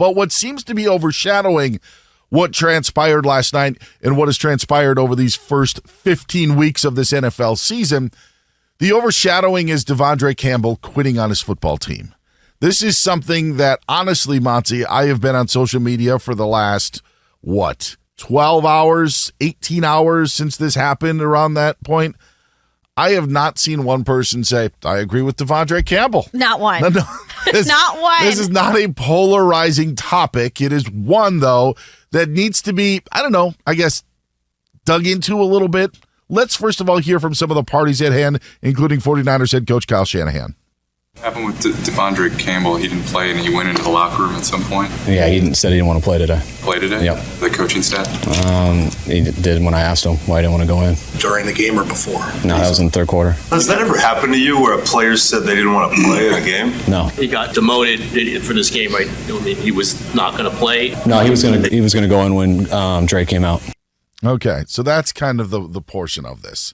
But what seems to be overshadowing what transpired last night and what has transpired over these first 15 weeks of this NFL season, the overshadowing is De'Vondre Campbell quitting on his football team. This is something that, honestly, Monty, I have been on social media for the last, 12 hours, 18 hours since this happened around that point. I have not seen one person say, I agree with De'Vondre Campbell. Not one. No, Not one. This is not a polarizing topic. It is one, though, that needs to be, dug into a little bit. Let's first of all hear from some of the parties at hand, including 49ers head coach Kyle Shanahan. What happened with De'Vondre Campbell? He didn't play, and he went into the locker room at some point. Yeah, said he didn't want to play today. Play today? Yep. The coaching staff? He did when I asked him why he didn't want to go in. During the game or before? No, that was in the third quarter. Has that ever happened to you where a player said they didn't want to play in a game? No. He got demoted for this game, right? I mean, he was not going to play. No, he was going to go in when Dre came out. Okay, so that's kind of the portion of this.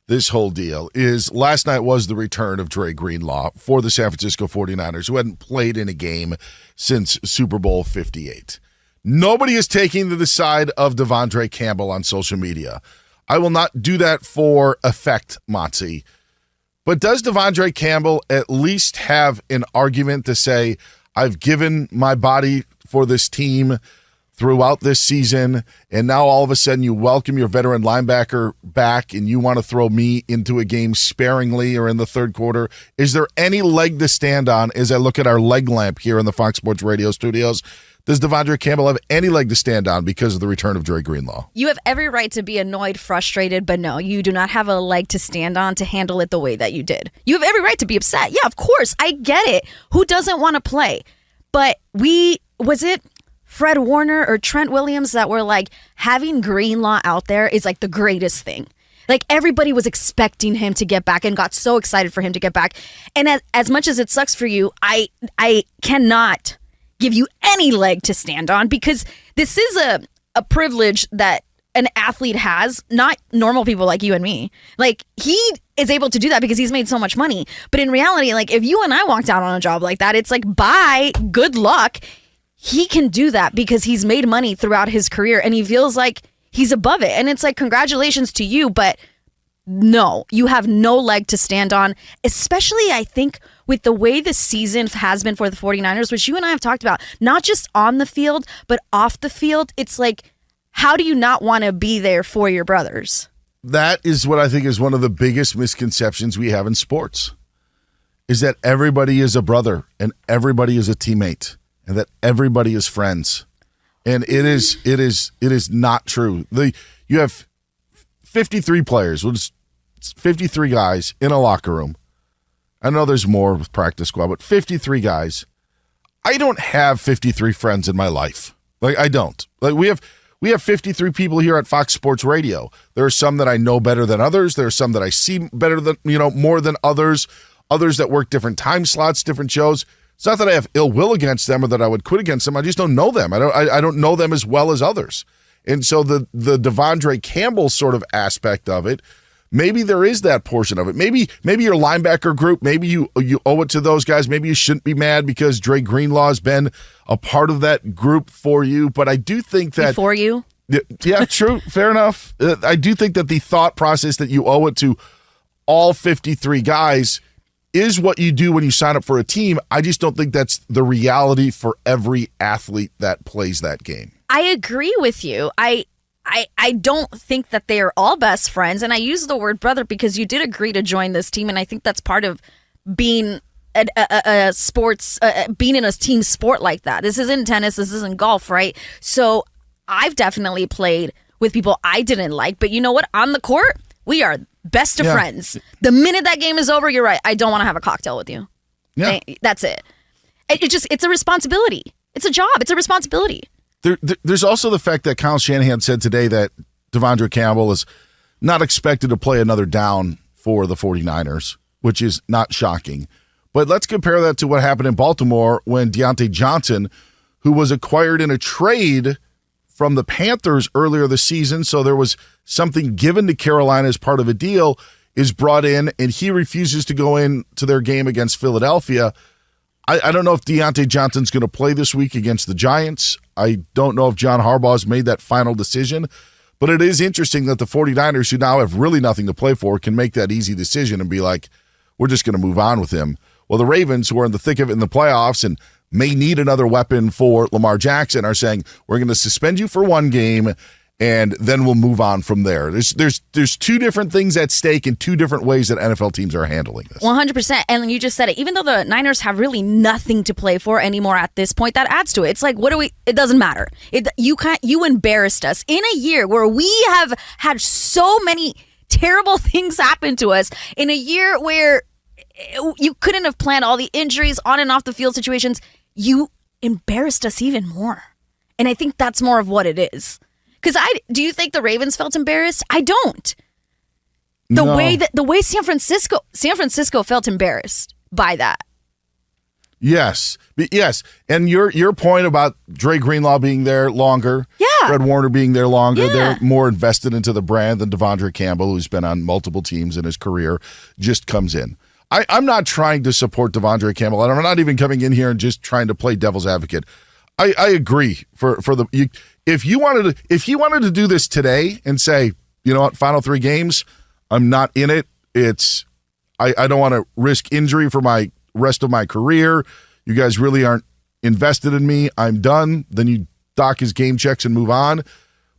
This whole deal is last night was the return of Dre Greenlaw for the San Francisco 49ers, who hadn't played in a game since Super Bowl 58. Nobody is taking the side of De'Vondre Campbell on social media. I will not do that for effect, Monty. But does De'Vondre Campbell at least have an argument to say, I've given my body for this team throughout this season, and now all of a sudden you welcome your veteran linebacker back and you want to throw me into a game sparingly or in the third quarter? Is there any leg to stand on as I look at our leg lamp here in the Fox Sports Radio studios? Does De'Vondre Campbell have any leg to stand on because of the return of Dre Greenlaw? You have every right to be annoyed, frustrated, but no, you do not have a leg to stand on to handle it the way that you did. You have every right to be upset. Yeah, of course. I get it. Who doesn't want to play? But was it Fred Warner or Trent Williams that were like, having Greenlaw out there is like the greatest thing. Like everybody was expecting him to get back and got so excited for him to get back. And as much as it sucks for you, I cannot give you any leg to stand on because this is a privilege that an athlete has, not normal people like you and me. Like he is able to do that because he's made so much money. But in reality, like if you and I walked out on a job like that, it's like, bye, good luck. He can do that because he's made money throughout his career and he feels like he's above it. And it's like, congratulations to you, but no, you have no leg to stand on, especially I think with the way the season has been for the 49ers, which you and I have talked about, not just on the field, but off the field. It's like, how do you not want to be there for your brothers? That is what I think is one of the biggest misconceptions we have in sports, is that everybody is a brother and everybody is a teammate. And that everybody is friends, and it is not true. You have 53 players, 53 guys in a locker room. I know there's more with practice squad, but 53 guys. I don't have 53 friends in my life. Like I don't. Like we have 53 people here at Fox Sports Radio. There are some that I know better than others. There are some that I see better than more than others. Others that work different time slots, different shows. It's not that I have ill will against them or that I would quit against them. I just don't know them. I don't know them as well as others. And so the De'Vondre Campbell sort of aspect of it, maybe there is that portion of it. Maybe your linebacker group, maybe you owe it to those guys. Maybe you shouldn't be mad because Dre Greenlaw has been a part of that group for you. But I do think that for you. Yeah, true. Fair enough. I do think that the thought process that you owe it to all 53 guys is what you do when you sign up for a team. I just don't think that's the reality for every athlete that plays that game. I agree with you. I don't think that they are all best friends. And I use the word brother because you did agree to join this team. And I think that's part of being a sports, being in a team sport like that. This isn't tennis. This isn't golf, right? So I've definitely played with people I didn't like. But you know what? On the court, we are best of friends. The minute that game is over, you're right. I don't want to have a cocktail with you. Yeah. That's it. It's a responsibility. It's a job. It's a responsibility. There's also the fact that Kyle Shanahan said today that De'Vondre Campbell is not expected to play another down for the 49ers, which is not shocking. But let's compare that to what happened in Baltimore when Deontay Johnson, who was acquired in a trade from the Panthers earlier this season, so there was something given to Carolina as part of a deal, is brought in, and he refuses to go into their game against Philadelphia. I don't know if Deontay Johnson's going to play this week against the Giants. I don't know if John Harbaugh's made that final decision. But it is interesting that the 49ers, who now have really nothing to play for, can make that easy decision and be like, we're just going to move on with him. Well, the Ravens, who are in the thick of it in the playoffs and may need another weapon for Lamar Jackson, are saying, we're going to suspend you for one game, and then we'll move on from there. There's two different things at stake in two different ways that NFL teams are handling this. 100%. And you just said it. Even though the Niners have really nothing to play for anymore at this point, that adds to it. It's like, it doesn't matter. You embarrassed us in a year where we have had so many terrible things happen to us, in a year where you couldn't have planned all the injuries, on and off the field situations. You embarrassed us even more. And I think that's more of what it is. Because do you think the Ravens felt embarrassed? I don't. The way San Francisco felt embarrassed by that. Yes. And your point about Dre Greenlaw being there longer, Fred Warner being there longer, they're more invested into the brand than De'Vondre Campbell, who's been on multiple teams in his career, just comes in. I'm not trying to support De'Vondre Campbell, and I'm not even coming in here and just trying to play devil's advocate. I agree if he wanted to do this today and say, you know what, final 3 games, I'm not in it. I don't want to risk injury for my rest of my career. You guys really aren't invested in me. I'm done. Then you dock his game checks and move on.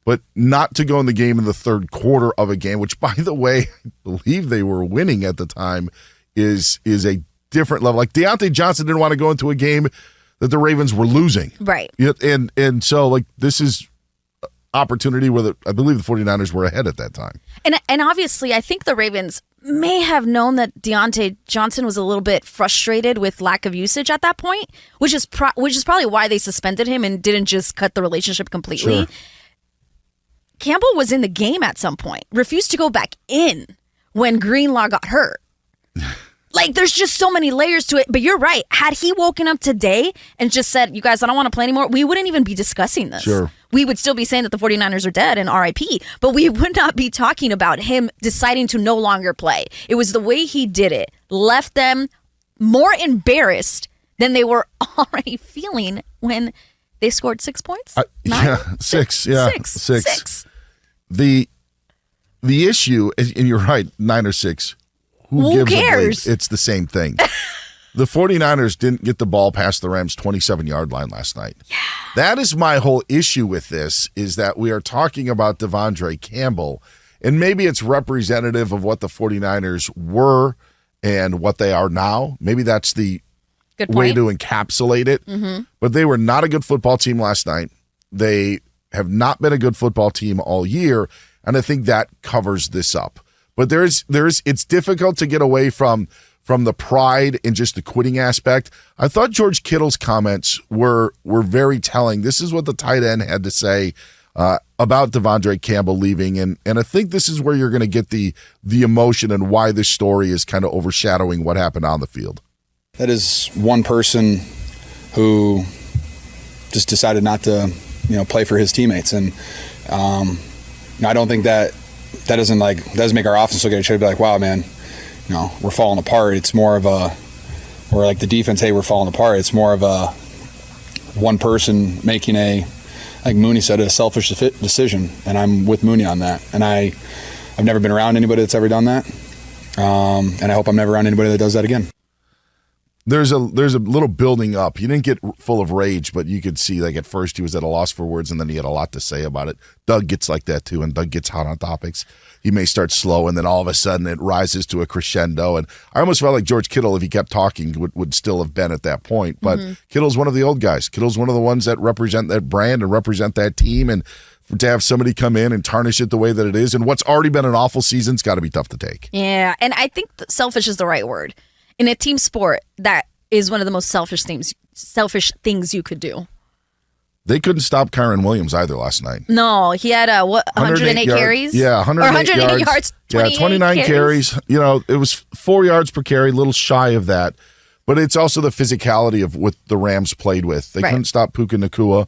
But not to go in the game in the third quarter of a game, which, by the way, I believe they were winning at the time, is a different level. Like, Deontay Johnson didn't want to go into a game that the Ravens were losing. Right. And so, like, this is opportunity where I believe the 49ers were ahead at that time. And obviously, I think the Ravens may have known that Deontay Johnson was a little bit frustrated with lack of usage at that point, which is probably why they suspended him and didn't just cut the relationship completely. Sure. Campbell was in the game at some point, refused to go back in when Greenlaw got hurt. Like, there's just so many layers to it. But you're right. Had he woken up today and just said, you guys, I don't want to play anymore, we wouldn't even be discussing this. Sure. We would still be saying that the 49ers are dead and RIP. But we would not be talking about him deciding to no longer play. It was the way he did it. Left them more embarrassed than they were already feeling when they scored 6 points? Six. Six. The issue, and you're right, 9 or 6. Who cares? It's the same thing. The 49ers didn't get the ball past the Rams' 27-yard line last night. Yeah. That is my whole issue with this, is that we are talking about De'Vondre Campbell, and maybe it's representative of what the 49ers were and what they are now. Maybe that's the way to encapsulate it. Mm-hmm. But they were not a good football team last night. They have not been a good football team all year, and I think that covers this up. But it's difficult to get away from the pride and just the quitting aspect. I thought George Kittle's comments were very telling. This is what the tight end had to say about De'Vondre Campbell leaving, and I think this is where you're going to get the emotion and why this story is kind of overshadowing what happened on the field. That is one person who just decided not to, play for his teammates, and I don't think that doesn't make our offense look at each other and be like, wow, man, we're falling apart. It's more of or like the defense, hey, we're falling apart. It's more of a one person making like Mooney said, a selfish decision, and I'm with Mooney on that. And I've never been around anybody that's ever done that, and I hope I'm never around anybody that does that again. There's a little building up. He didn't get full of rage, but you could see, like, at first he was at a loss for words, and then he had a lot to say about it. Doug gets like that too, and Doug gets hot on topics. He may start slow, and then all of a sudden it rises to a crescendo. And I almost felt like George Kittle, if he kept talking, would still have been at that point. But Kittle's one of the old guys. Kittle's one of the ones that represent that brand and represent that team. And to have somebody come in and tarnish it the way that it is, and what's already been an awful season's got to be tough to take. Yeah, and I think selfish is the right word. In a team sport, that is one of the most selfish things you could do. They couldn't stop Kyron Williams either last night. No, he had 108 carries? Yeah, 108 yards. 29 carries. It was 4 yards per carry, a little shy of that. But it's also the physicality of what the Rams played with. They couldn't stop Puka Nacua.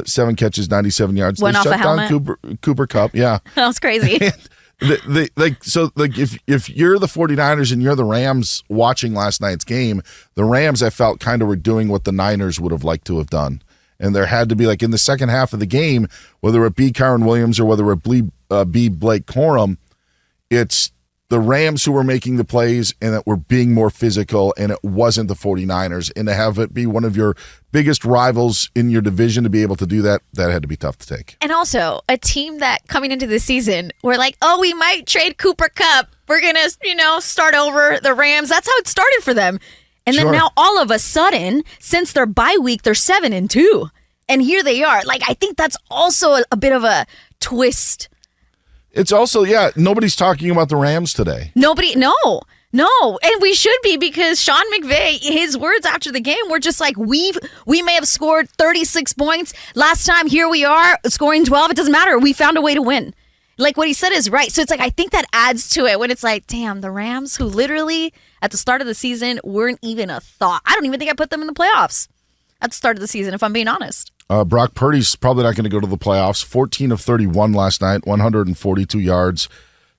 7 catches, 97 yards. Went they off shut a helmet. down Cooper Kupp. Yeah. That was crazy. If you're the 49ers and you're the Rams watching last night's game, the Rams, I felt, kind of were doing what the Niners would have liked to have done. And there had to be, like, in the second half of the game, whether it be Kyron Williams or whether it be Blake Corum, it's the Rams who were making the plays and that were being more physical, and it wasn't the 49ers. And to have it be one of your biggest rivals in your division to be able to do that, that had to be tough to take. And also, a team that coming into the season, we're like, oh, we might trade Cooper Kupp. We're going to, start over the Rams. That's how it started for them. And then now all of a sudden, since their bye week, they're 7-2. And here they are. Like, I think that's also a bit of a twist. It's also, nobody's talking about the Rams today. No. And we should be, because Sean McVay, his words after the game were just like, we may have scored 36 points last time. Here we are scoring 12. It doesn't matter. We found a way to win. Like, what he said is right. So it's like, I think that adds to it when it's like, damn, the Rams, who literally at the start of the season weren't even a thought. I don't even think I put them in the playoffs at the start of the season, if I'm being honest. Brock Purdy's probably not going to go to the playoffs. 14 of 31 last night, 142 yards,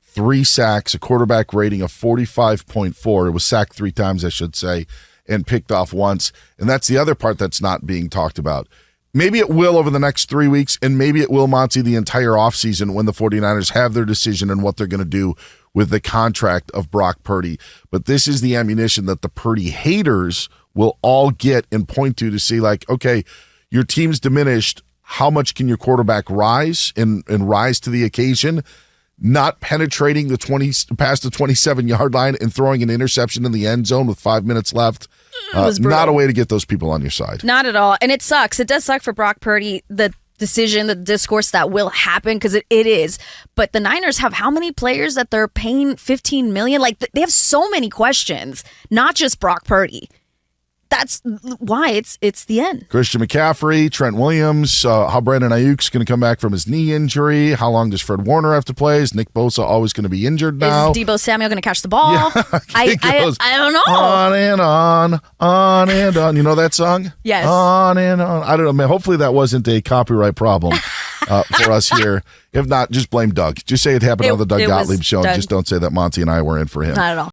3 sacks, a quarterback rating of 45.4. It was sacked 3 times, I should say, and picked off once. And that's the other part that's not being talked about. Maybe it will over the next 3 weeks, and maybe it will, Monty, the entire offseason when the 49ers have their decision and what they're going to do with the contract of Brock Purdy. But this is the ammunition that the Purdy haters will all get and point to see, like, okay, your team's diminished. How much can your quarterback rise and rise to the occasion? Not penetrating past the 27-yard line and throwing an interception in the end zone with 5 minutes left. Not a way to get those people on your side. Not at all. And it sucks. It does suck for Brock Purdy, the decision, the discourse that will happen, because it is. But the Niners have how many players that they're paying $15 million? Like, they have so many questions, not just Brock Purdy. That's why it's the end. Christian McCaffrey, Trent Williams, how Brandon Ayuk's going to come back from his knee injury. How long does Fred Warner have to play? Is Nick Bosa always going to be injured now? Is Deebo Samuel going to catch the ball? Yeah, I don't know. On and on. You know that song? Yes. On and on. I don't know, man. Hopefully that wasn't a copyright problem for us here. If not, just blame Doug. Just say it happened on the Doug Gottlieb show. And just don't say that Monty and I were in for him. Not at all.